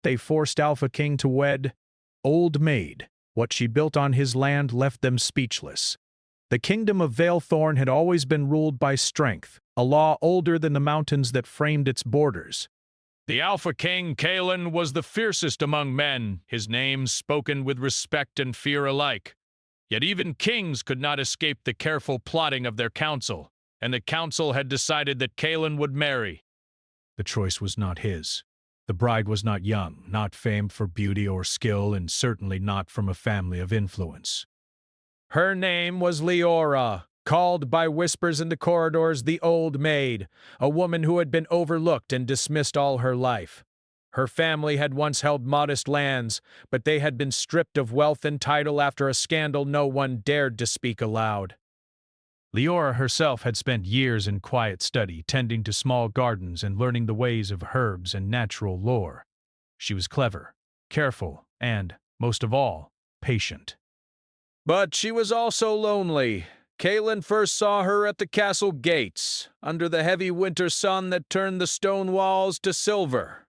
They forced Alpha King to wed Old Maid. What she built on his land left them speechless. The kingdom of Valethorn had always been ruled by strength, a law older than the mountains that framed its borders. The Alpha King, Kaelin, was the fiercest among men, his name spoken with respect and fear alike. Yet even kings could not escape the careful plotting of their council, and the council had decided that Kaelin would marry. The choice was not his. The bride was not young, not famed for beauty or skill, and certainly not from a family of influence. Her name was Leora, called by whispers in the corridors the Old Maid, a woman who had been overlooked and dismissed all her life. Her family had once held modest lands, but they had been stripped of wealth and title after a scandal no one dared to speak aloud. Leora herself had spent years in quiet study, tending to small gardens and learning the ways of herbs and natural lore. She was clever, careful, and, most of all, patient. But she was also lonely. Kaelin first saw her at the castle gates, under the heavy winter sun that turned the stone walls to silver.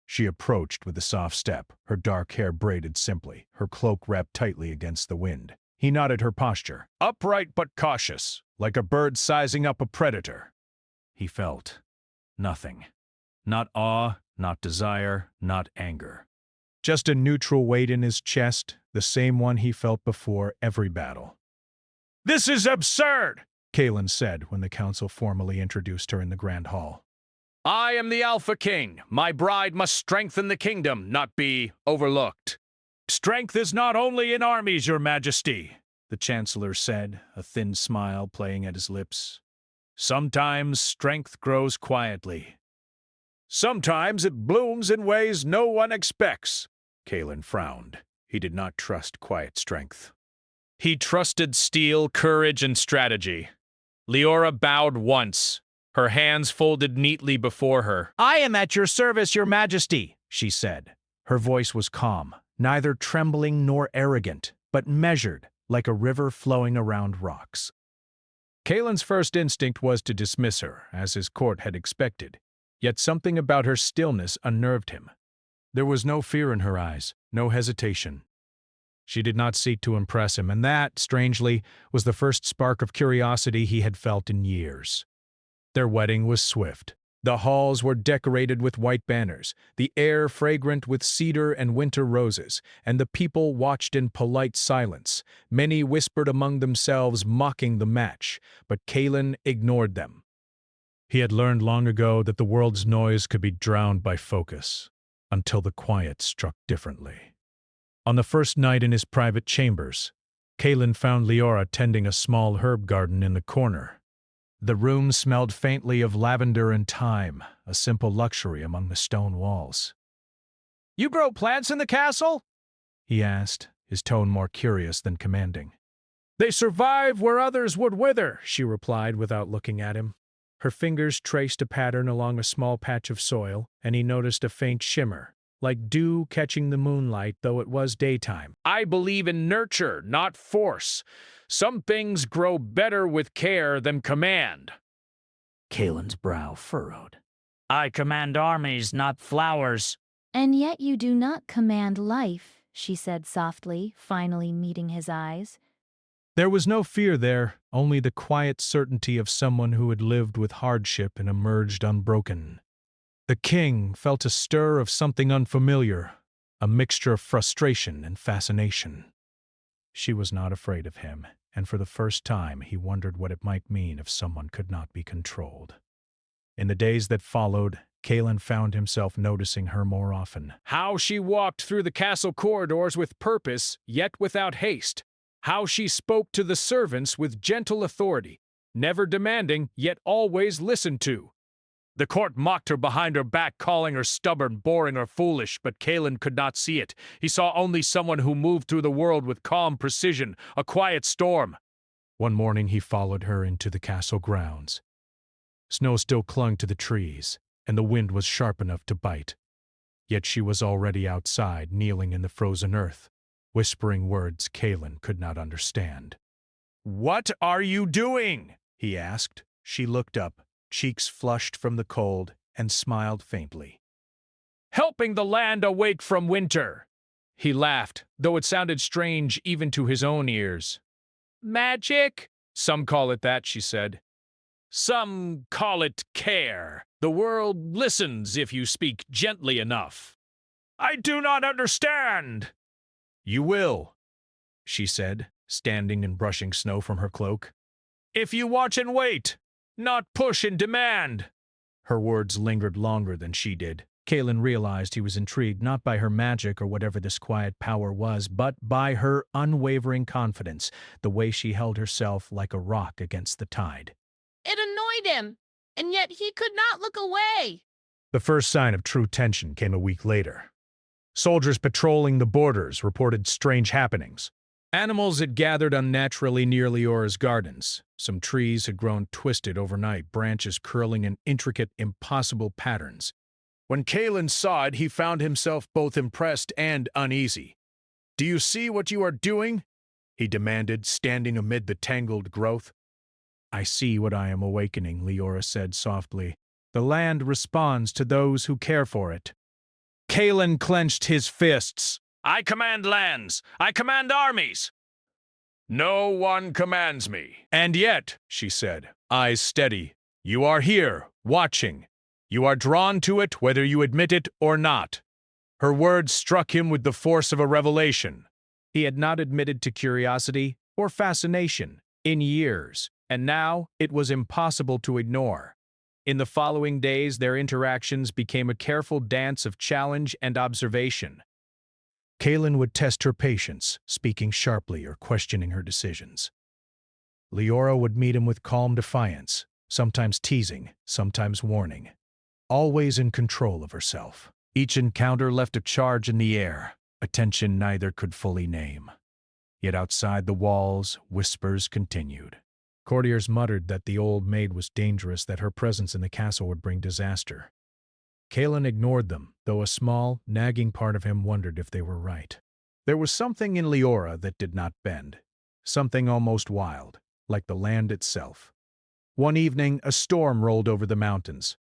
She approached with a soft step, her dark hair braided simply, her cloak wrapped tightly against the wind. He noted her posture, upright but cautious, like a bird sizing up a predator. He felt nothing. Not awe, not desire, not anger. Just a neutral weight in his chest, the same one he felt before every battle. "This is absurd," Kaelin said when the council formally introduced her in the Grand Hall. "I am the Alpha King. My bride must strengthen the kingdom, not be overlooked." "Strength is not only in armies, Your Majesty," the Chancellor said, a thin smile playing at his lips. "Sometimes strength grows quietly. Sometimes it blooms in ways no one expects." Kaelin frowned. He did not trust quiet strength. He trusted steel, courage, and strategy. Leora bowed once, her hands folded neatly before her. "I am at your service, Your Majesty," she said. Her voice was calm, neither trembling nor arrogant, but measured, like a river flowing around rocks. Kaelin's first instinct was to dismiss her, as his court had expected, yet something about her stillness unnerved him. There was no fear in her eyes, no hesitation. She did not seek to impress him, and that, strangely, was the first spark of curiosity he had felt in years. Their wedding was swift. The halls were decorated with white banners, the air fragrant with cedar and winter roses, and the people watched in polite silence. Many whispered among themselves, mocking the match, but Kaelin ignored them. He had learned long ago that the world's noise could be drowned by focus, until the quiet struck differently. On the first night in his private chambers, Kaelin found Leora tending a small herb garden in the corner. The room smelled faintly of lavender and thyme, a simple luxury among the stone walls. "You grow plants in the castle?" he asked, his tone more curious than commanding. "They survive where others would wither," she replied without looking at him. Her fingers traced a pattern along a small patch of soil, and he noticed a faint shimmer, like dew catching the moonlight, though it was daytime. "I believe in nurture, not force. Some things grow better with care than command." Kaelin's brow furrowed. "I command armies, not flowers." "And yet you do not command life," she said softly, finally meeting his eyes. There was no fear there, only the quiet certainty of someone who had lived with hardship and emerged unbroken. The king felt a stir of something unfamiliar, a mixture of frustration and fascination. She was not afraid of him, and for the first time he wondered what it might mean if someone could not be controlled. In the days that followed, Kaelin found himself noticing her more often. How she walked through the castle corridors with purpose, yet without haste. How she spoke to the servants with gentle authority, never demanding, yet always listened to. The court mocked her behind her back, calling her stubborn, boring, or foolish, but Kaelin could not see it. He saw only someone who moved through the world with calm precision, a quiet storm. One morning he followed her into the castle grounds. Snow still clung to the trees, and the wind was sharp enough to bite. Yet she was already outside, kneeling in the frozen earth, whispering words Kaelin could not understand. "What are you doing?" he asked. She looked up, cheeks flushed from the cold, and smiled faintly. helping the land awake from winter." He laughed, though it sounded strange even to his own ears. "Magic? Some call it that," she said. "Some call it care. The world listens if you speak gently enough." "I do not understand." "You will," she said, standing and brushing snow from her cloak. "If you watch and wait, not push and demand." Her words lingered longer than she did. Kaelin realized he was intrigued not by her magic or whatever this quiet power was, but by her unwavering confidence, the way she held herself like a rock against the tide. It annoyed him, and yet he could not look away. The first sign of true tension came a week later. Soldiers patrolling the borders reported strange happenings. Animals had gathered unnaturally near Leora's gardens. Some trees had grown twisted overnight, branches curling in intricate, impossible patterns. When Kaelin saw it, he found himself both impressed and uneasy. "Do you see what you are doing?" he demanded, standing amid the tangled growth. "I see what I am awakening," Leora said softly. "The land responds to those who care for it." Kaelin clenched his fists. "I command lands! I command armies!" "No one commands me." "And yet," she said, eyes steady, "you are here, watching. You are drawn to it whether you admit it or not." Her words struck him with the force of a revelation. He had not admitted to curiosity or fascination in years, and now it was impossible to ignore. In the following days, their interactions became a careful dance of challenge and observation. Kaelin would test her patience, speaking sharply or questioning her decisions. Leora would meet him with calm defiance, sometimes teasing, sometimes warning. Always in control of herself. Each encounter left a charge in the air, a tension neither could fully name. Yet outside the walls, whispers continued. Courtiers muttered that the old maid was dangerous, that her presence in the castle would bring disaster. Kaelin ignored them, though a small, nagging part of him wondered if they were right. There was something in Leora that did not bend, something almost wild, like the land itself. One evening, a storm rolled over the mountains.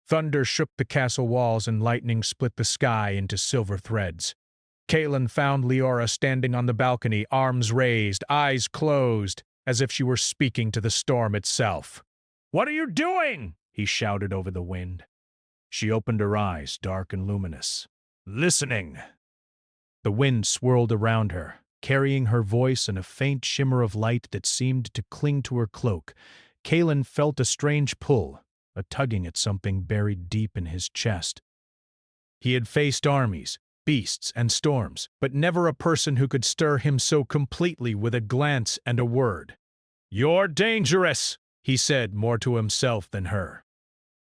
Thunder shook the castle walls and lightning split the sky into silver threads. Kaelin found Leora standing on the balcony, arms raised, eyes closed, as if she were speaking to the storm itself. "What are you doing?" he shouted over the wind. She opened her eyes, dark and luminous. "Listening." The wind swirled around her, carrying her voice in a faint shimmer of light that seemed to cling to her cloak. Kaelin felt a strange pull, a tugging at something buried deep in his chest. He had faced armies, beasts, and storms, but never a person who could stir him so completely with a glance and a word. "You're dangerous," he said, more to himself than her.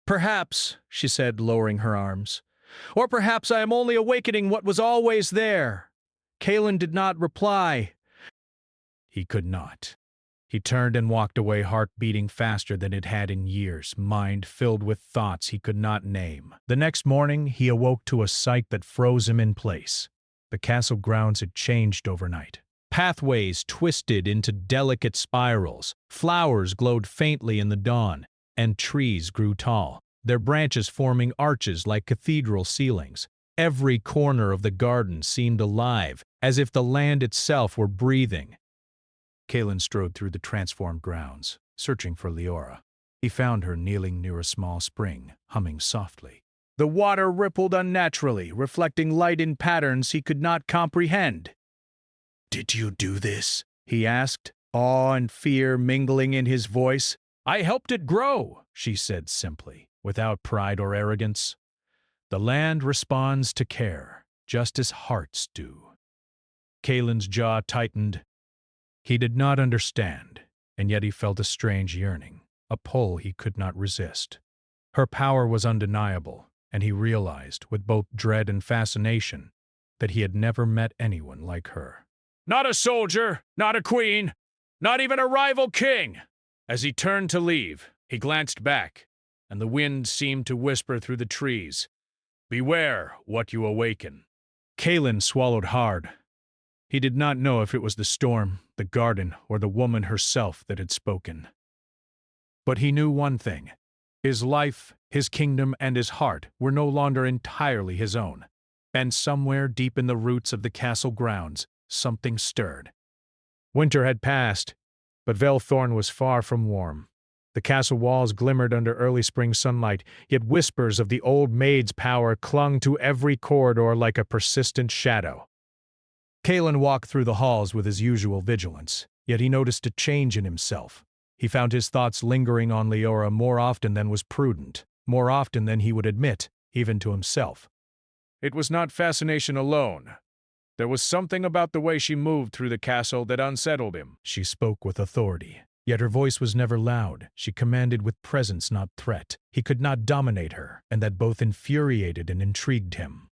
"Perhaps," she said, lowering her arms. "Or perhaps I am only awakening what was always there." Kaelin did not reply. He could not. He turned and walked away, heart beating faster than it had in years, mind filled with thoughts he could not name. The next morning, he awoke to a sight that froze him in place. The castle grounds had changed overnight. Pathways twisted into delicate spirals, flowers glowed faintly in the dawn, and trees grew tall, their branches forming arches like cathedral ceilings. Every corner of the garden seemed alive, as if the land itself were breathing. Kaelin strode through the transformed grounds, searching for Leora. He found her kneeling near a small spring, humming softly. The water rippled unnaturally, reflecting light in patterns he could not comprehend. "Did you do this?" he asked, awe and fear mingling in his voice. "I helped it grow," she said simply, without pride or arrogance. "The land responds to care, just as hearts do." Kaelin's jaw tightened. He did not understand, and yet he felt a strange yearning, a pull he could not resist. Her power was undeniable, and he realized, with both dread and fascination, that he had never met anyone like her. "Not a soldier, not a queen, not even a rival king!" As he turned to leave, he glanced back, and the wind seemed to whisper through the trees, "Beware what you awaken." Kaelin swallowed hard. He did not know if it was the storm, the garden, or the woman herself that had spoken. But he knew one thing. His life, His kingdom and his heart were no longer entirely his own. And somewhere deep in the roots of the castle grounds, something stirred. Winter had passed, but Velethorn was far from warm. The castle walls glimmered under early spring sunlight, yet whispers of the old maid's power clung to every corridor like a persistent shadow. Kaelin walked through the halls with his usual vigilance, yet he noticed a change in himself. He found his thoughts lingering on Leora more often than was prudent, more often than he would admit, even to himself. It was not fascination alone. There was something about the way she moved through the castle that unsettled him. She spoke with authority, yet her voice was never loud. She commanded with presence, not threat. He could not dominate her, and that both infuriated and intrigued him.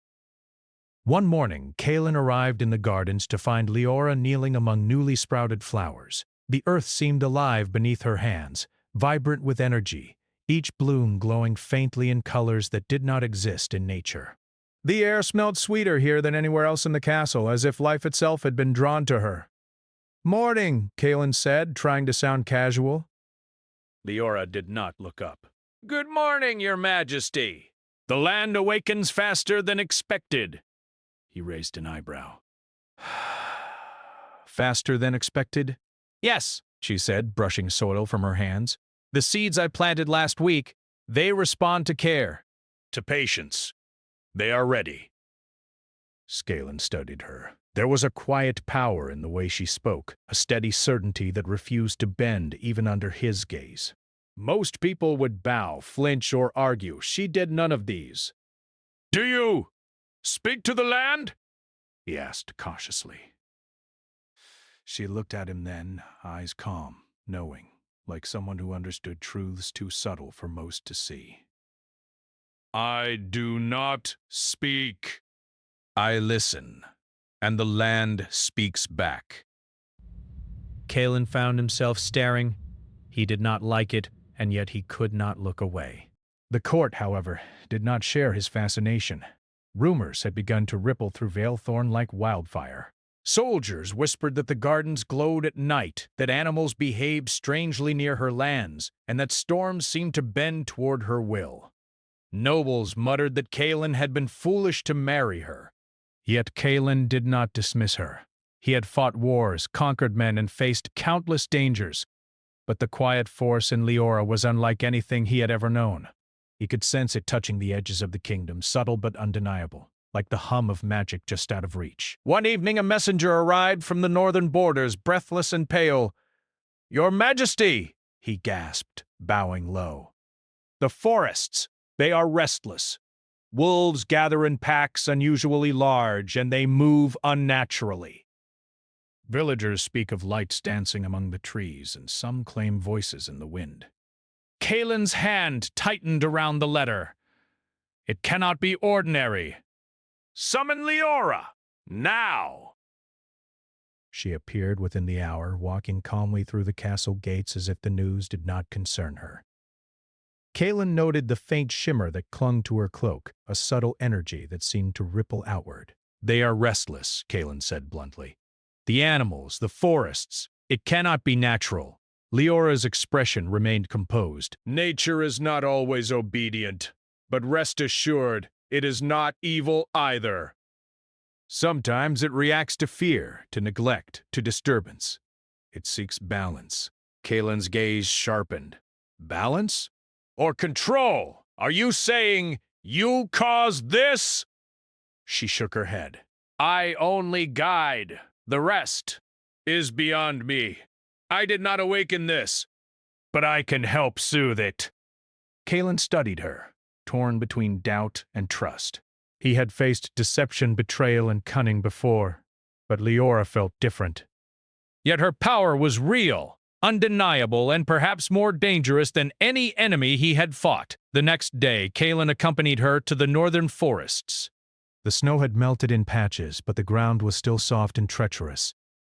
One morning, Kaelin arrived in the gardens to find Leora kneeling among newly sprouted flowers. The earth seemed alive beneath her hands, vibrant with energy, each bloom glowing faintly in colors that did not exist in nature. The air smelled sweeter here than anywhere else in the castle, as if life itself had been drawn to her. "Morning," Kaelin said, trying to sound casual. Leora did not look up. "Good morning, Your Majesty. The land awakens faster than expected." He raised an eyebrow. "Faster than expected?" "Yes," she said, brushing soil from her hands. "The seeds I planted last week, they respond to care, to patience. They are ready." Kaelin studied her. There was a quiet power in the way she spoke, a steady certainty that refused to bend even under his gaze. Most people would bow, flinch, or argue. She did none of these. "Do you speak to the land?" he asked cautiously. She looked at him then, eyes calm, knowing, like someone who understood truths too subtle for most to see. "I do not speak. I listen, and the land speaks back." Kaelin found himself staring. He did not like it, and yet he could not look away. The court, however, did not share his fascination. Rumors had begun to ripple through Velethorn like wildfire. Soldiers whispered that the gardens glowed at night, that animals behaved strangely near her lands, and that storms seemed to bend toward her will. Nobles muttered that Kaelin had been foolish to marry her. Yet Kaelin did not dismiss her. He had fought wars, conquered men, and faced countless dangers. But the quiet force in Leora was unlike anything he had ever known. He could sense it touching the edges of the kingdom, subtle but undeniable, like the hum of magic just out of reach. One evening a messenger arrived from the northern borders, breathless and pale. "Your Majesty," he gasped, bowing low. "The forests, they are restless. Wolves gather in packs unusually large, and they move unnaturally. Villagers speak of lights dancing among the trees, and some claim voices in the wind." Kaelin's hand tightened around the letter. "It cannot be ordinary. Summon Leora, now!" She appeared within the hour, walking calmly through the castle gates as if the news did not concern her. Kaelin noted the faint shimmer that clung to her cloak, a subtle energy that seemed to ripple outward. "They are restless," Kaelin said bluntly. "The animals, the forests, it cannot be natural." Leora's expression remained composed. "Nature is not always obedient, but rest assured, it is not evil either. Sometimes it reacts to fear, to neglect, to disturbance. It seeks balance." Kaelin's gaze sharpened. "Balance? Or control? Are you saying you caused this?" She shook her head. "I only guide. The rest is beyond me. I did not awaken this, but I can help soothe it." Kaelin studied her, torn between doubt and trust. He had faced deception, betrayal, and cunning before, but Leora felt different. Yet her power was real, undeniable, and perhaps more dangerous than any enemy he had fought. The next day, Kaelin accompanied her to the northern forests. The snow had melted in patches, but the ground was still soft and treacherous.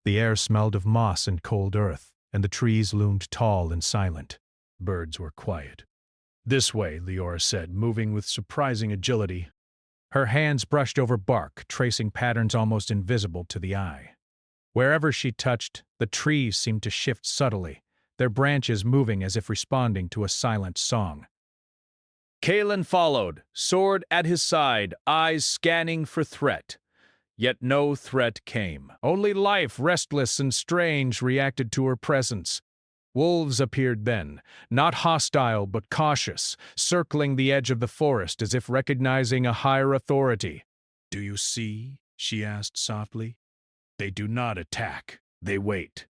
The air smelled of moss and cold earth, and the trees loomed tall and silent. Birds were quiet. "This way," Leora said, moving with surprising agility. Her hands brushed over bark, tracing patterns almost invisible to the eye. Wherever she touched, the trees seemed to shift subtly, their branches moving as if responding to a silent song. Kalen followed, sword at his side, eyes scanning for threat. Yet no threat came. Only life, restless and strange, reacted to her presence. Wolves appeared then, not hostile but cautious, circling the edge of the forest as if recognizing a higher authority. "Do you see?" she asked softly. "They do not attack. They wait.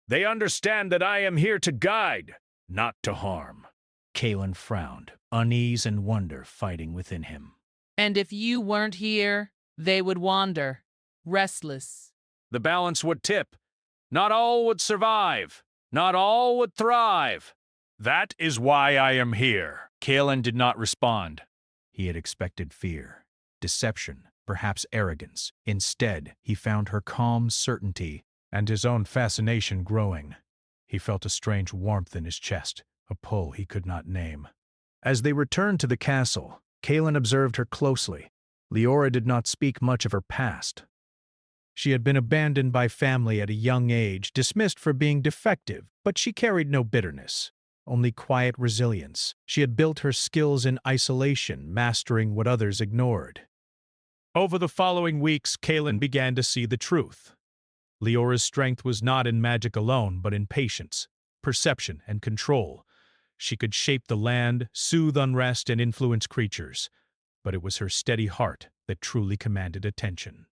They understand that I am here to guide, not to harm." Kalen frowned, unease and wonder fighting within him. And if you weren't here, they would wander, restless. The balance would tip. Not all would survive. Not all would thrive. That is why I am here. Kalen did not respond. He had expected fear, deception, perhaps arrogance. Instead, he found her calm certainty and his own fascination growing. He felt a strange warmth in his chest, a pull he could not name. As they returned to the castle, Kalen observed her closely. Leora did not speak much of her past. She had been abandoned by family at a young age, dismissed for being defective, but she carried no bitterness, only quiet resilience. She had built her skills in isolation, mastering what others ignored. Over the following weeks, Kalen began to see the truth. Leora's strength was not in magic alone, but in patience, perception, and control. She could shape the land, soothe unrest, and influence creatures, but it was her steady heart that truly commanded attention.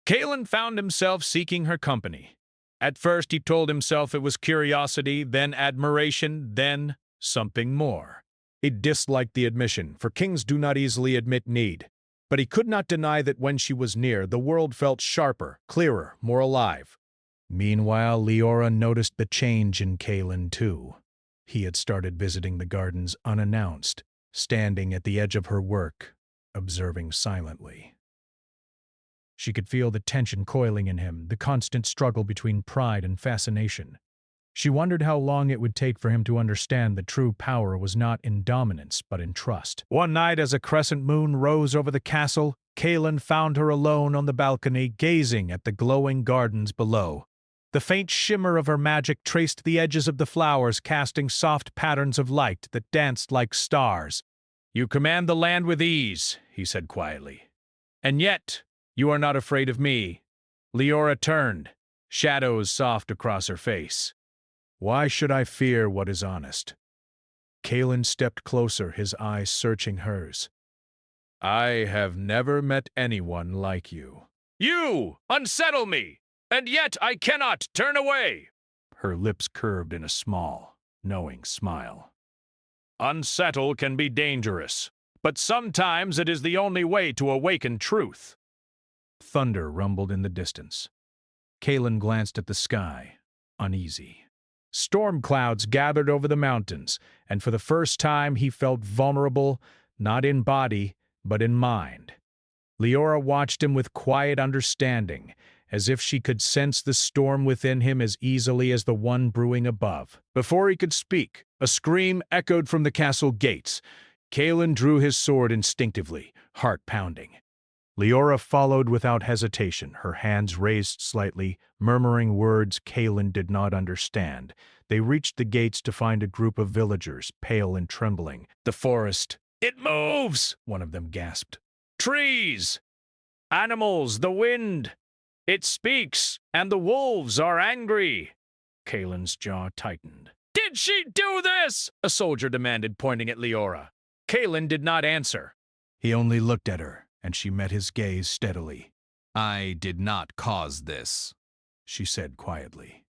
Kalen found himself seeking her company. At first he told himself it was curiosity, then admiration, then something more. He disliked the admission, for kings do not easily admit need. But he could not deny that when she was near, the world felt sharper, clearer, more alive. Meanwhile, Leora noticed the change in Kalen too. He had started visiting the gardens unannounced, standing at the edge of her work, observing silently. She could feel the tension coiling in him, the constant struggle between pride and fascination. She wondered how long it would take for him to understand that true power was not in dominance, but in trust. One night, as a crescent moon rose over the castle, Kalen found her alone on the balcony, gazing at the glowing gardens below. The faint shimmer of her magic traced the edges of the flowers, casting soft patterns of light that danced like stars. "You command the land with ease," he said quietly. "And yet, you are not afraid of me." Leora turned, shadows soft across her face. "Why should I fear what is honest?" Kalen stepped closer, his eyes searching hers. "I have never met anyone like you." "You unsettle me, and yet I cannot turn away." Her lips curved in a small, knowing smile. "Unsettle can be dangerous, but sometimes it is the only way to awaken truth." Thunder rumbled in the distance. Kalen glanced at the sky, uneasy. Storm clouds gathered over the mountains, and for the first time he felt vulnerable, not in body, but in mind. Leora watched him with quiet understanding, as if she could sense the storm within him as easily as the one brewing above. Before he could speak, a scream echoed from the castle gates. Kalen drew his sword instinctively, heart pounding. Leora followed without hesitation, her hands raised slightly, murmuring words Kalen did not understand. They reached the gates to find a group of villagers, pale and trembling. "The forest. It moves!" one of them gasped. "Trees! Animals! The wind! It speaks, and the wolves are angry!" Kalen's jaw tightened. "Did she do this?" a soldier demanded, pointing at Leora. Kalen did not answer. He only looked at her, and she met his gaze steadily. "I did not cause this," she said quietly.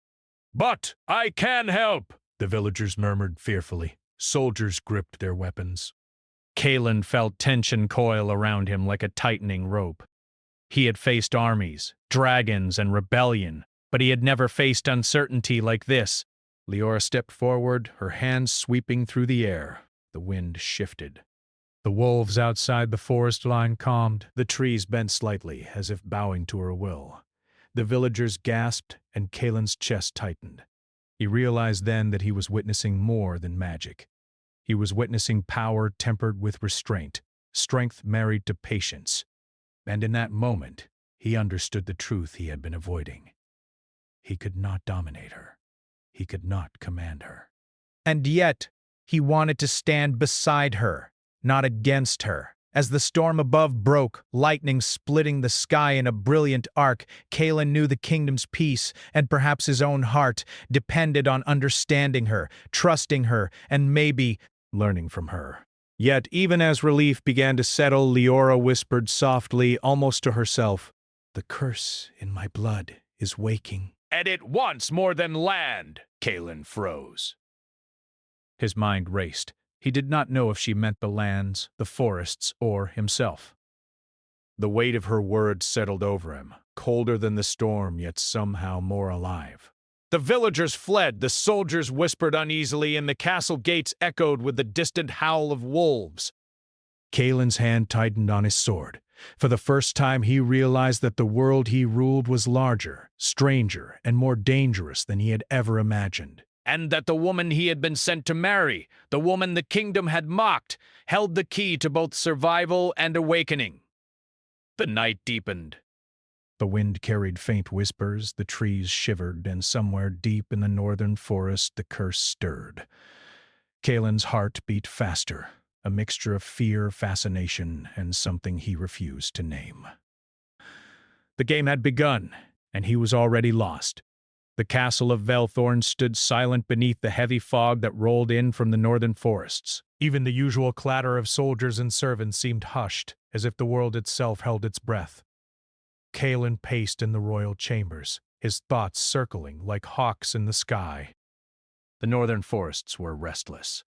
"But I can help," the villagers murmured fearfully. Soldiers gripped their weapons. Kalen felt tension coil around him like a tightening rope. He had faced armies, dragons, and rebellion, but he had never faced uncertainty like this. Leora stepped forward, her hands sweeping through the air. The wind shifted. The wolves outside the forest line calmed. The trees bent slightly, as if bowing to her will. The villagers gasped, and Kalen's chest tightened. He realized then that he was witnessing more than magic. He was witnessing power tempered with restraint, strength married to patience. And in that moment, he understood the truth he had been avoiding. He could not dominate her. He could not command her. And yet, he wanted to stand beside her, not against her. As the storm above broke, lightning splitting the sky in a brilliant arc, Kaelin knew the kingdom's peace, and perhaps his own heart, depended on understanding her, trusting her, and maybe learning from her. Yet, even as relief began to settle, Leora whispered softly, almost to herself, "The curse in my blood is waking." "And it wants more than land," Kaelin froze. His mind raced. He did not know if she meant the lands, the forests, or himself. The weight of her words settled over him, colder than the storm, yet somehow more alive. The villagers fled, the soldiers whispered uneasily, and the castle gates echoed with the distant howl of wolves. Kaelin's hand tightened on his sword. For the first time he realized that the world he ruled was larger, stranger, and more dangerous than he had ever imagined. And that the woman he had been sent to marry, the woman the kingdom had mocked, held the key to both survival and awakening. The night deepened. The wind carried faint whispers, the trees shivered, and somewhere deep in the northern forest the curse stirred. Kaelin's heart beat faster, a mixture of fear, fascination, and something he refused to name. The game had begun, and he was already lost. The castle of Velthorn stood silent beneath the heavy fog that rolled in from the northern forests. Even the usual clatter of soldiers and servants seemed hushed, as if the world itself held its breath. Kaelin paced in the royal chambers, his thoughts circling like hawks in the sky. The northern forests were restless.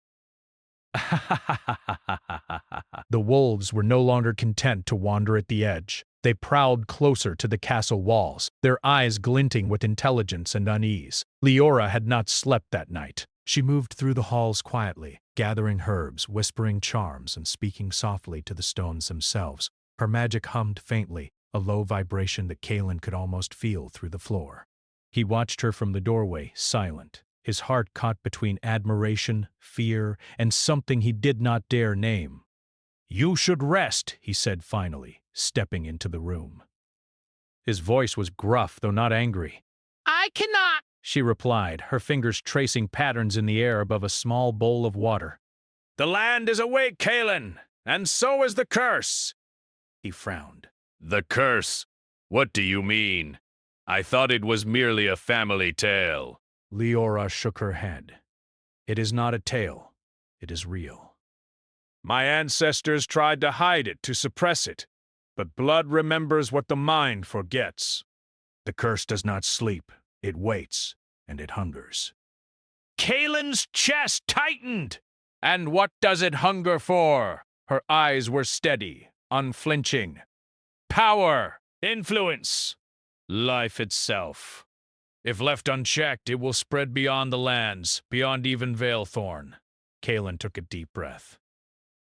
The wolves were no longer content to wander at the edge. They prowled closer to the castle walls, their eyes glinting with intelligence and unease. Leora had not slept that night. She moved through the halls quietly, gathering herbs, whispering charms, and speaking softly to the stones themselves. Her magic hummed faintly, a low vibration that Kaelin could almost feel through the floor. He watched her from the doorway, silent, his heart caught between admiration, fear, and something he did not dare name. "You should rest," he said finally, stepping into the room. His voice was gruff, though not angry. I cannot. She replied, her fingers tracing patterns in the air above a small bowl of water. "The land is awake, Kaelin, and so is the curse." He frowned. "The curse? What do you mean? I thought it was merely a family tale." Leora shook her head. "It is not a tale. It is real. My ancestors tried to hide it, to suppress it, but blood remembers what the mind forgets. The curse does not sleep. It waits, and it hungers." Kaelin's chest tightened. "And what does it hunger for?" Her eyes were steady, unflinching. "Power, influence, life itself. If left unchecked, it will spread beyond the lands, beyond even Velthorn." Kaelin took a deep breath.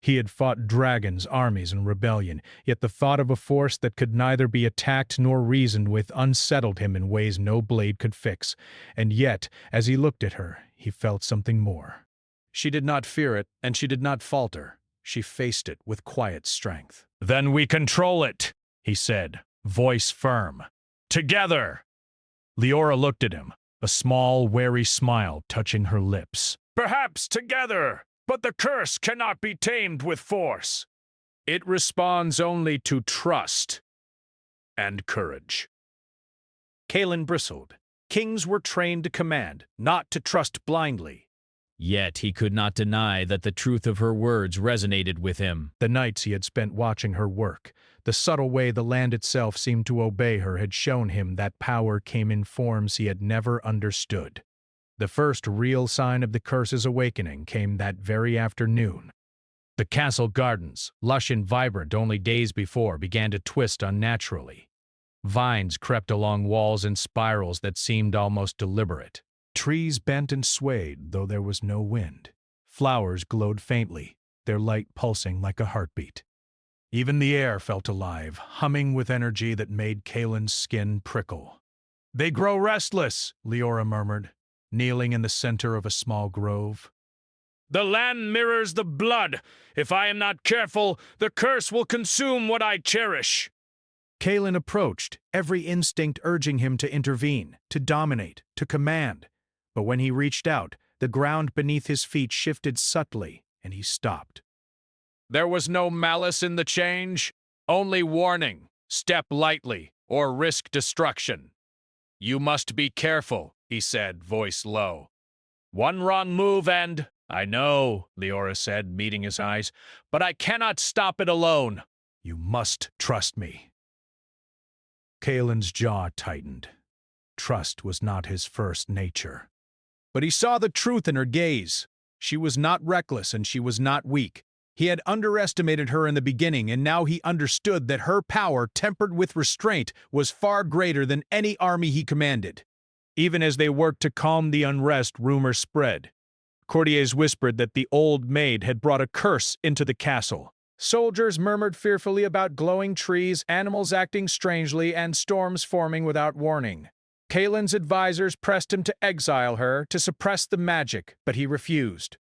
He had fought dragons, armies, and rebellion, yet the thought of a force that could neither be attacked nor reasoned with unsettled him in ways no blade could fix. And yet, as he looked at her, he felt something more. She did not fear it, and she did not falter. She faced it with quiet strength. "Then we control it," he said, voice firm. "Together." Leora looked at him, a small, wary smile touching her lips. "Perhaps together. But the curse cannot be tamed with force. It responds only to trust and courage." Kaelin bristled. Kings were trained to command, not to trust blindly. Yet he could not deny that the truth of her words resonated with him. The nights he had spent watching her work, the subtle way the land itself seemed to obey her had shown him that power came in forms he had never understood. The first real sign of the curse's awakening came that very afternoon. The castle gardens, lush and vibrant only days before, began to twist unnaturally. Vines crept along walls in spirals that seemed almost deliberate. Trees bent and swayed, though there was no wind. Flowers glowed faintly, their light pulsing like a heartbeat. Even the air felt alive, humming with energy that made Kaelin's skin prickle. "They grow restless," Leora murmured, kneeling in the center of a small grove. "The land mirrors the blood. If I am not careful, the curse will consume what I cherish." Kaelin approached, every instinct urging him to intervene, to dominate, to command. But when he reached out, the ground beneath his feet shifted subtly, and he stopped. There was no malice in the change, only warning, step lightly, or risk destruction. You must be careful, he said, voice low. One wrong move and— I know, Leora said, meeting his eyes, but I cannot stop it alone. You must trust me. Kaelin's jaw tightened. Trust was not his first nature. But he saw the truth in her gaze. She was not reckless and she was not weak. He had underestimated her in the beginning, and now he understood that her power, tempered with restraint, was far greater than any army he commanded. Even as they worked to calm the unrest, rumor spread. Courtiers whispered that the old maid had brought a curse into the castle. Soldiers murmured fearfully about glowing trees, animals acting strangely, and storms forming without warning. Kaelin's advisors pressed him to exile her, to suppress the magic, but he refused.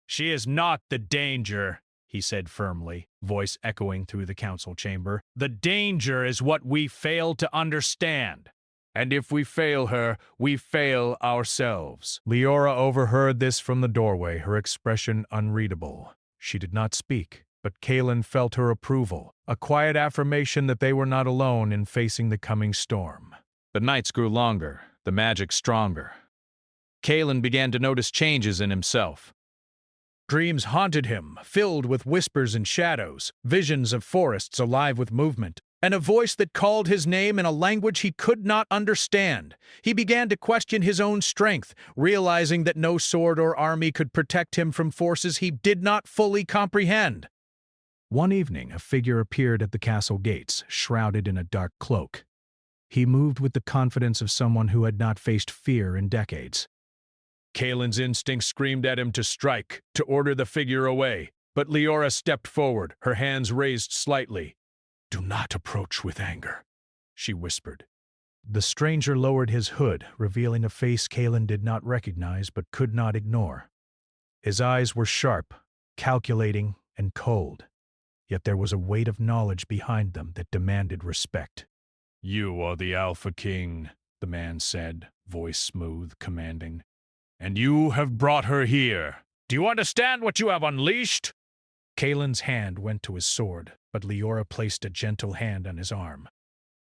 She is not the danger, he said firmly, voice echoing through the council chamber. The danger is what we fail to understand. And if we fail her, we fail ourselves. Leora overheard this from the doorway, her expression unreadable. She did not speak, but Kaelin felt her approval, a quiet affirmation that they were not alone in facing the coming storm. The nights grew longer, the magic stronger. Kaelin began to notice changes in himself. Dreams haunted him, filled with whispers and shadows, visions of forests alive with movement, and a voice that called his name in a language he could not understand. He began to question his own strength, realizing that no sword or army could protect him from forces he did not fully comprehend. One evening, a figure appeared at the castle gates, shrouded in a dark cloak. He moved with the confidence of someone who had not faced fear in decades. Kaelin's instinct screamed at him to strike, to order the figure away, but Leora stepped forward, her hands raised slightly. "Do not approach with anger," she whispered. The stranger lowered his hood, revealing a face Kaelin did not recognize but could not ignore. His eyes were sharp, calculating, and cold, yet there was a weight of knowledge behind them that demanded respect. "You are the Alpha King," the man said, voice smooth, commanding. "And you have brought her here. Do you understand what you have unleashed?" Kaelin's hand went to his sword, but Leora placed a gentle hand on his arm.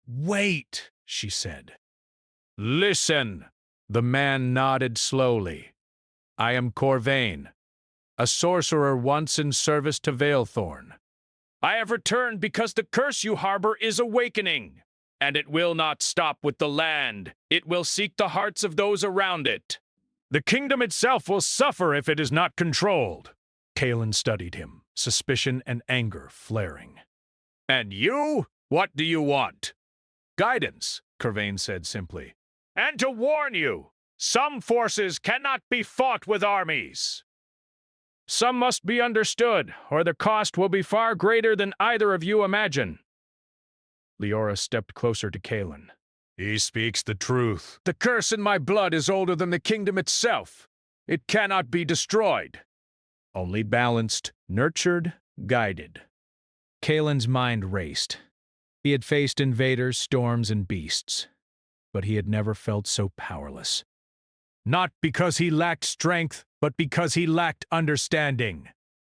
"Wait," she said. "Listen." The man nodded slowly. "I am Corvain, a sorcerer once in service to Veilthorn. I have returned because the curse you harbor is awakening, and it will not stop with the land. It will seek the hearts of those around it. The kingdom itself will suffer if it is not controlled." Kaelin studied him, suspicion and anger flaring. "And you? What do you want?" "Guidance," Corvain said simply. "And to warn you, some forces cannot be fought with armies. Some must be understood, or the cost will be far greater than either of you imagine." Leora stepped closer to Kaelin. "He speaks the truth. The curse in my blood is older than the kingdom itself. It cannot be destroyed. Only balanced, nurtured, guided." Kaelin's mind raced. He had faced invaders, storms, and beasts, but he had never felt so powerless. Not because he lacked strength, but because he lacked understanding.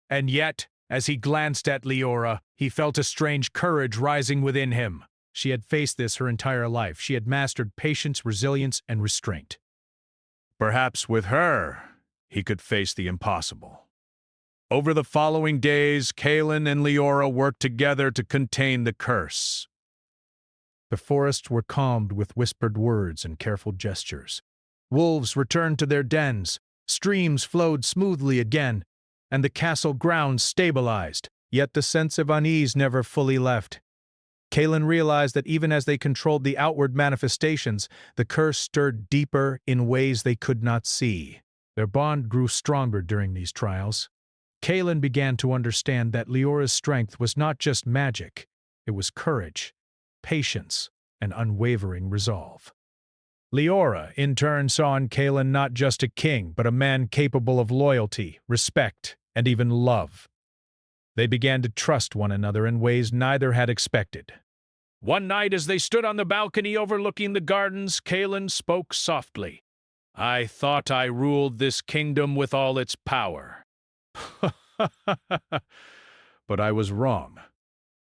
And yet, as he glanced at Leora, he felt a strange courage rising within him. She had faced this her entire life. She had mastered patience, resilience, and restraint. Perhaps with her, he could face the impossible. Over the following days, Kaelin and Leora worked together to contain the curse. The forests were calmed with whispered words and careful gestures. Wolves returned to their dens, streams flowed smoothly again, and the castle grounds stabilized, yet the sense of unease never fully left. Kaelin realized that even as they controlled the outward manifestations, the curse stirred deeper in ways they could not see. Their bond grew stronger during these trials. Kaelin began to understand that Leora's strength was not just magic, it was courage, patience, and unwavering resolve. Leora, in turn, saw in Kaelin not just a king, but a man capable of loyalty, respect, and even love. They began to trust one another in ways neither had expected. One night, as they stood on the balcony overlooking the gardens, Kaelin spoke softly. "I thought I ruled this kingdom with all its power. But I was wrong.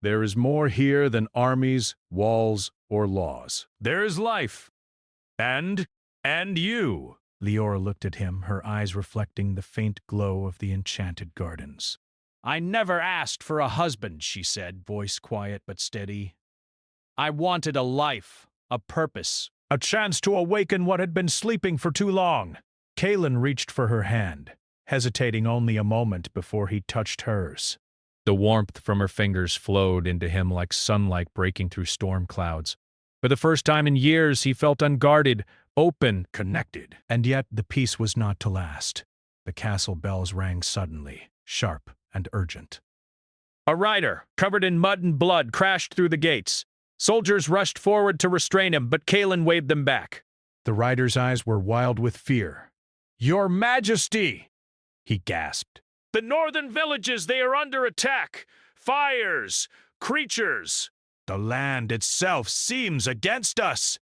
There is more here than armies, walls, or laws. There is life. And you. Leora looked at him, her eyes reflecting the faint glow of the enchanted gardens. I never asked for a husband, she said, voice quiet but steady. I wanted a life, a purpose, a chance to awaken what had been sleeping for too long. Kaelin reached for her hand, hesitating only a moment before he touched hers. The warmth from her fingers flowed into him like sunlight breaking through storm clouds. For the first time in years, he felt unguarded, open, connected. And yet the peace was not to last. The castle bells rang suddenly, sharp and urgent. A rider, covered in mud and blood, crashed through the gates. Soldiers rushed forward to restrain him, but Kaelin waved them back. The rider's eyes were wild with fear. Your Majesty! He gasped. The northern villages, they are under attack! Fires! Creatures! The land itself seems against us!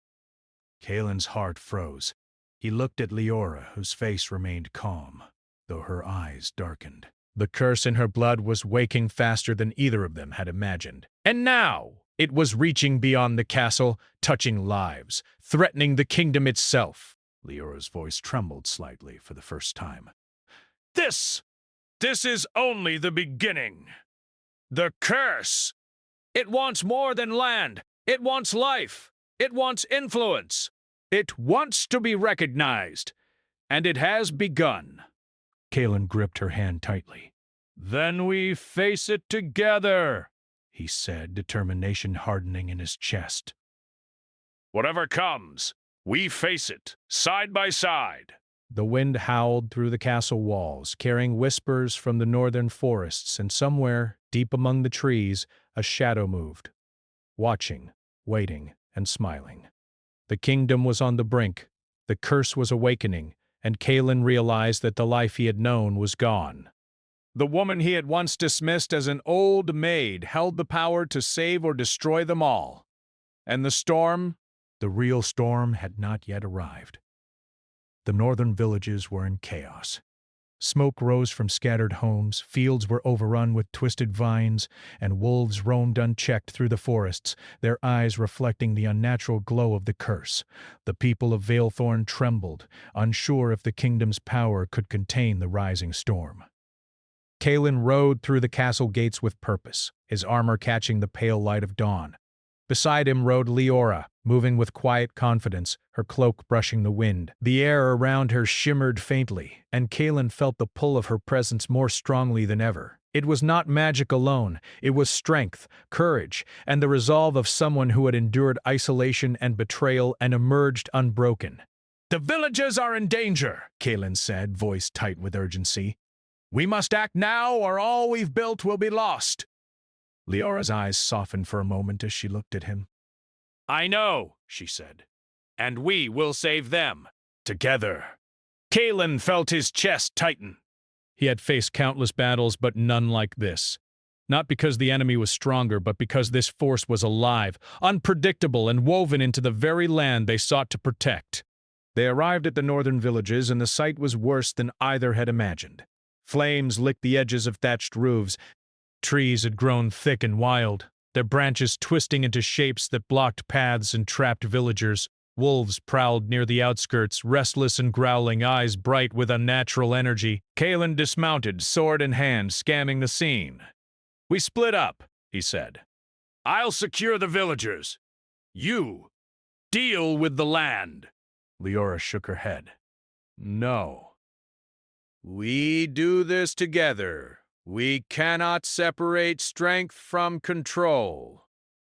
Kaelin's heart froze. He looked at Leora, whose face remained calm, though her eyes darkened. The curse in her blood was waking faster than either of them had imagined. And now it was reaching beyond the castle, touching lives, threatening the kingdom itself. Leora's voice trembled slightly for the first time. This is only the beginning. The curse! It wants more than land. It wants life. It wants influence. It wants to be recognized. And it has begun. Kaelin gripped her hand tightly. Then we face it together, he said, determination hardening in his chest. Whatever comes, we face it, side by side. The wind howled through the castle walls, carrying whispers from the northern forests, and somewhere, deep among the trees, a shadow moved, watching, waiting, and smiling. The kingdom was on the brink, the curse was awakening, and Kaelin realized that the life he had known was gone. The woman he had once dismissed as an old maid held the power to save or destroy them all. And the storm, the real storm, had not yet arrived. The northern villages were in chaos. Smoke rose from scattered homes, fields were overrun with twisted vines, and wolves roamed unchecked through the forests, their eyes reflecting the unnatural glow of the curse. The people of Valethorn trembled, unsure if the kingdom's power could contain the rising storm. Kaelin rode through the castle gates with purpose, his armor catching the pale light of dawn. Beside him rode Leora, moving with quiet confidence, her cloak brushing the wind. The air around her shimmered faintly, and Kaelin felt the pull of her presence more strongly than ever. It was not magic alone, it was strength, courage, and the resolve of someone who had endured isolation and betrayal and emerged unbroken. The villages are in danger, Kaelin said, voice tight with urgency. We must act now, or all we've built will be lost. Leora's eyes softened for a moment as she looked at him. I know, she said, and we will save them, together. Kaelin felt his chest tighten. He had faced countless battles, but none like this. Not because the enemy was stronger, but because this force was alive, unpredictable, and woven into the very land they sought to protect. They arrived at the northern villages, and the sight was worse than either had imagined. Flames licked the edges of thatched roofs. Trees had grown thick and wild, their branches twisting into shapes that blocked paths and trapped villagers. Wolves prowled near the outskirts, restless and growling, eyes bright with unnatural energy. Kaelin dismounted, sword in hand, scanning the scene. We split up, he said. I'll secure the villagers. You deal with the land. Leora shook her head. No. We do this together. We cannot separate strength from control.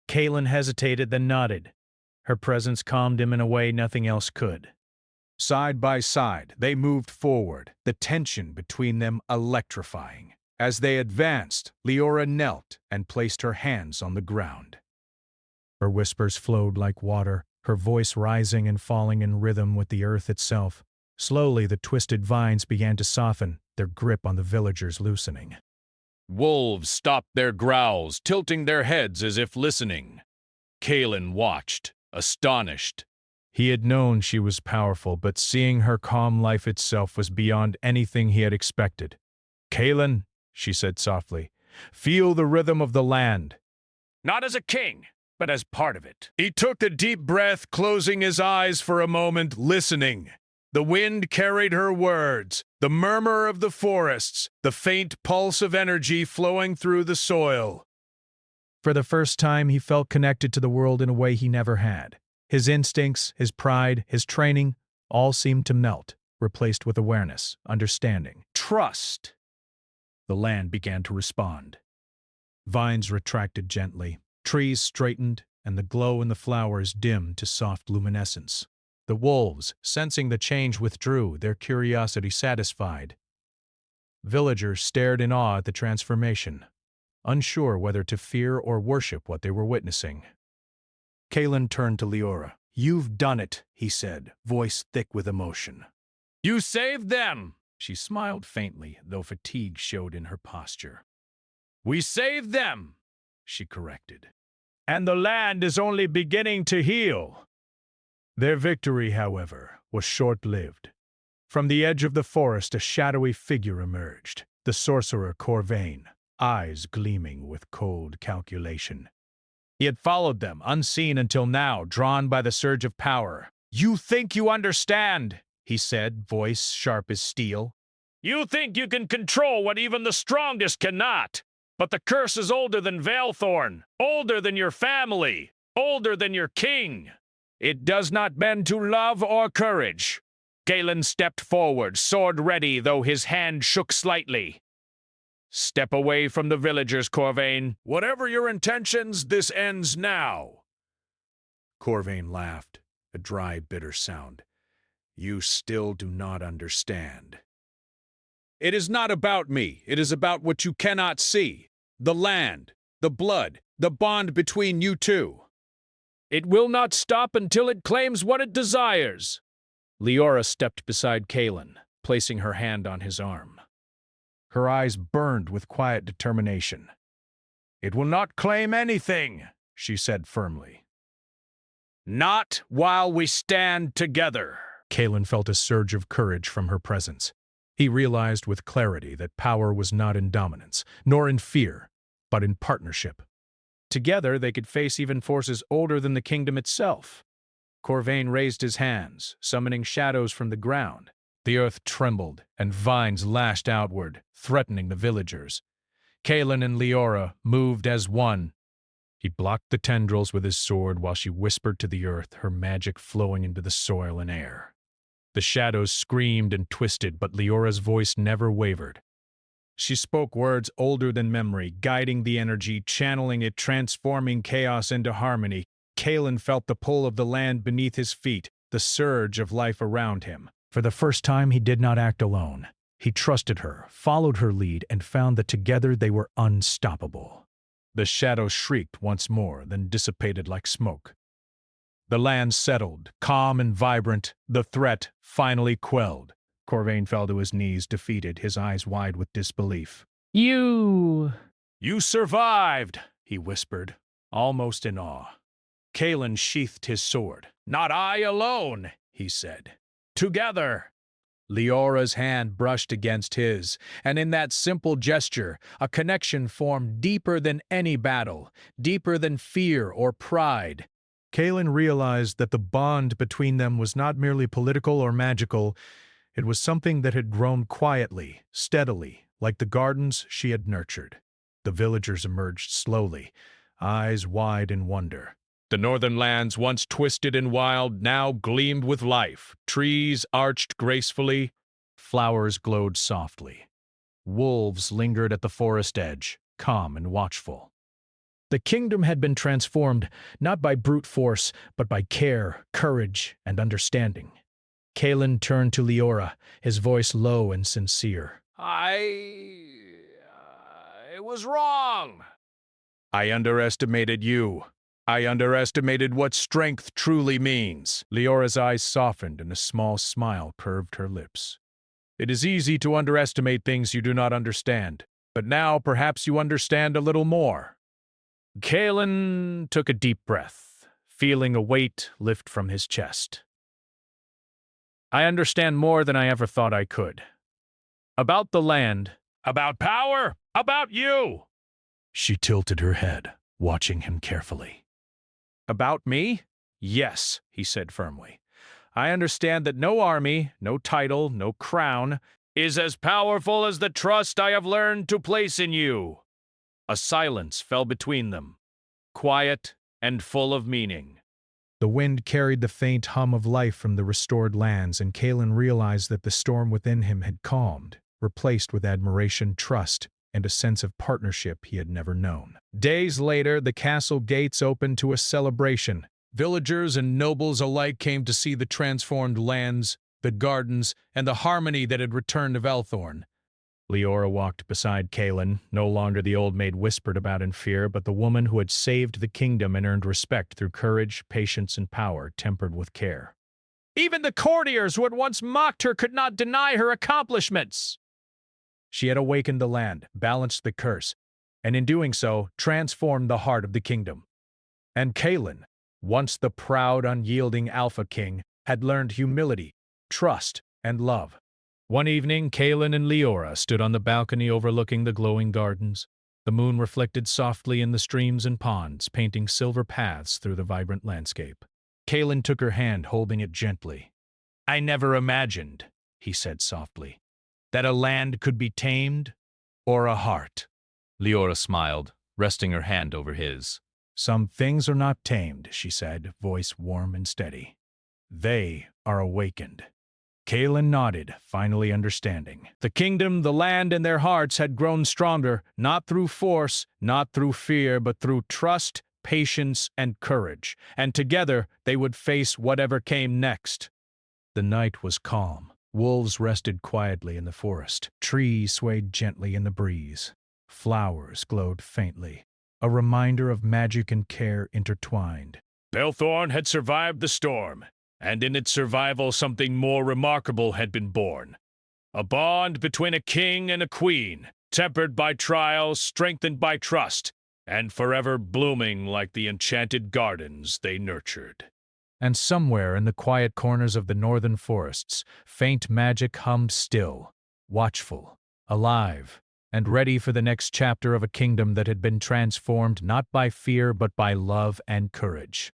Kaelin hesitated, then nodded. Her presence calmed him in a way nothing else could. Side by side, they moved forward, the tension between them electrifying. As they advanced, Leora knelt and placed her hands on the ground. Her whispers flowed like water, her voice rising and falling in rhythm with the earth itself. Slowly, the twisted vines began to soften, their grip on the villagers loosening. Wolves stopped their growls, tilting their heads as if listening. Kaelin watched, astonished. He had known she was powerful, but seeing her calm life itself was beyond anything he had expected. Kaelin, she said softly, Feel the rhythm of the land. Not as a king, but as part of it. He took a deep breath, closing his eyes for a moment, listening. The wind carried her words, the murmur of the forests, the faint pulse of energy flowing through the soil. For the first time, he felt connected to the world in a way he never had. His instincts, his pride, his training, all seemed to melt, replaced with awareness, understanding, trust. The land began to respond. Vines retracted gently, trees straightened, and the glow in the flowers dimmed to soft luminescence. The wolves, sensing the change, withdrew, their curiosity satisfied. Villagers stared in awe at the transformation, unsure whether to fear or worship what they were witnessing. Kalen turned to Leora. "You've done it," he said, voice thick with emotion. You saved them! She smiled faintly, though fatigue showed in her posture. We saved them! She corrected. And the land is only beginning to heal. Their victory, however, was short-lived. From the edge of the forest, a shadowy figure emerged, the sorcerer Corvain, eyes gleaming with cold calculation. He had followed them, unseen until now, drawn by the surge of power. "You think you understand," he said, voice sharp as steel. You think you can control what even the strongest cannot. But the curse is older than Valethorn, older than your family, older than your king. It does not bend to love or courage. Galen stepped forward, sword ready, though his hand shook slightly. Step away from the villagers, Corvain. Whatever your intentions, this ends now. Corvain laughed, a dry, bitter sound. You still do not understand. It is not about me. It is about what you cannot see. The land, the blood, the bond between you two. It will not stop until it claims what it desires. Leora stepped beside Kalen, placing her hand on his arm. Her eyes burned with quiet determination. It will not claim anything, she said firmly. Not while we stand together. Kalen felt a surge of courage from her presence. He realized with clarity that power was not in dominance, nor in fear, but in partnership. Together, they could face even forces older than the kingdom itself. Corvain raised his hands, summoning shadows from the ground. The earth trembled, and vines lashed outward, threatening the villagers. Kalen and Leora moved as one. He blocked the tendrils with his sword while she whispered to the earth, her magic flowing into the soil and air. The shadows screamed and twisted, but Leora's voice never wavered. She spoke words older than memory, guiding the energy, channeling it, transforming chaos into harmony. Kalen felt the pull of the land beneath his feet, the surge of life around him. For the first time, he did not act alone. He trusted her, followed her lead, and found that together they were unstoppable. The shadows shrieked once more, then dissipated like smoke. The land settled, calm and vibrant, the threat finally quelled. Corvain fell to his knees, defeated, his eyes wide with disbelief. You survived, he whispered, almost in awe. Kalen sheathed his sword. Not I alone, he said. Together. Leora's hand brushed against his, and in that simple gesture, a connection formed deeper than any battle, deeper than fear or pride. Kalen realized that the bond between them was not merely political or magical. It was something that had grown quietly, steadily, like the gardens she had nurtured. The villagers emerged slowly, eyes wide in wonder. The northern lands, once twisted and wild, now gleamed with life. Trees arched gracefully, flowers glowed softly. Wolves lingered at the forest edge, calm and watchful. The kingdom had been transformed, not by brute force, but by care, courage, and understanding. Kalen turned to Leora, his voice low and sincere. I was wrong. I underestimated you. I underestimated what strength truly means. Leora's eyes softened and a small smile curved her lips. It is easy to underestimate things you do not understand, but now perhaps you understand a little more. Kalen took a deep breath, feeling a weight lift from his chest. I understand more than I ever thought I could. About the land. About power. About you. She tilted her head, watching him carefully. About me? Yes, he said firmly. I understand that no army, no title, no crown is as powerful as the trust I have learned to place in you. A silence fell between them, quiet and full of meaning. The wind carried the faint hum of life from the restored lands, and Kalen realized that the storm within him had calmed, replaced with admiration, trust, and a sense of partnership he had never known. Days later, the castle gates opened to a celebration. Villagers and nobles alike came to see the transformed lands, the gardens, and the harmony that had returned to Velthorn. Leora walked beside Kalen, no longer the old maid whispered about in fear, but the woman who had saved the kingdom and earned respect through courage, patience, and power tempered with care. Even the courtiers who had once mocked her could not deny her accomplishments. She had awakened the land, balanced the curse, and in doing so, transformed the heart of the kingdom. And Kalen, once the proud, unyielding Alpha King, had learned humility, trust, and love. One evening, Kalen and Leora stood on the balcony overlooking the glowing gardens. The moon reflected softly in the streams and ponds, painting silver paths through the vibrant landscape. Kalen took her hand, holding it gently. I never imagined, he said softly, that a land could be tamed, or a heart. Leora smiled, resting her hand over his. Some things are not tamed, she said, voice warm and steady. They are awakened. Kalen nodded, finally understanding. The kingdom, the land, and their hearts had grown stronger, not through force, not through fear, but through trust, patience, and courage. And together, they would face whatever came next. The night was calm. Wolves rested quietly in the forest. Trees swayed gently in the breeze. Flowers glowed faintly, a reminder of magic and care intertwined. Velthorn had survived the storm, and in its survival something more remarkable had been born. A bond between a king and a queen, tempered by trials, strengthened by trust, and forever blooming like the enchanted gardens they nurtured. And somewhere in the quiet corners of the northern forests, faint magic hummed still, watchful, alive, and ready for the next chapter of a kingdom that had been transformed not by fear but by love and courage.